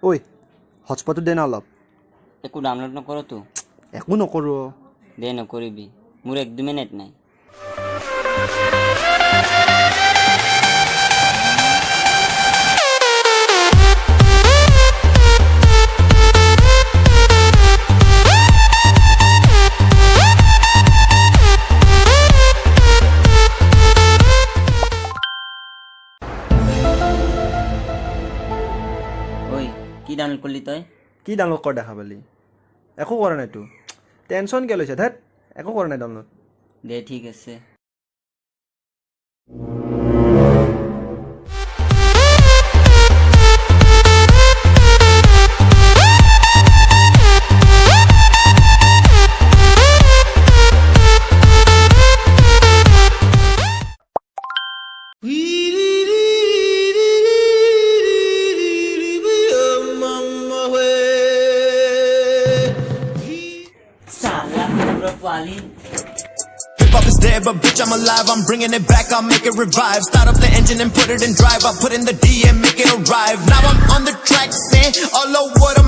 ঐ হটস্পটটো দে না অলপ একো ডাউনলোড নকৰো তো একো নকৰোঁ দে নকৰিবি মোৰ একদমেই নেট নাই ঐ কি ডাউনলোড কৰিলি তই কি ডাউনলোড কৰ দেখা পালি একো কৰা নাইতো টেনশ্যন কিয় লৈছে ধেত একো কৰা নাই ডাউনলোড দে ঠিক আছে Hip hop is dead, but bitch, I'm alive. I'm bringing it back, I'll make it revive. Start up the engine and put it in drive. I'll put in the D and make it arrive. Now I'm on the track, saying all of what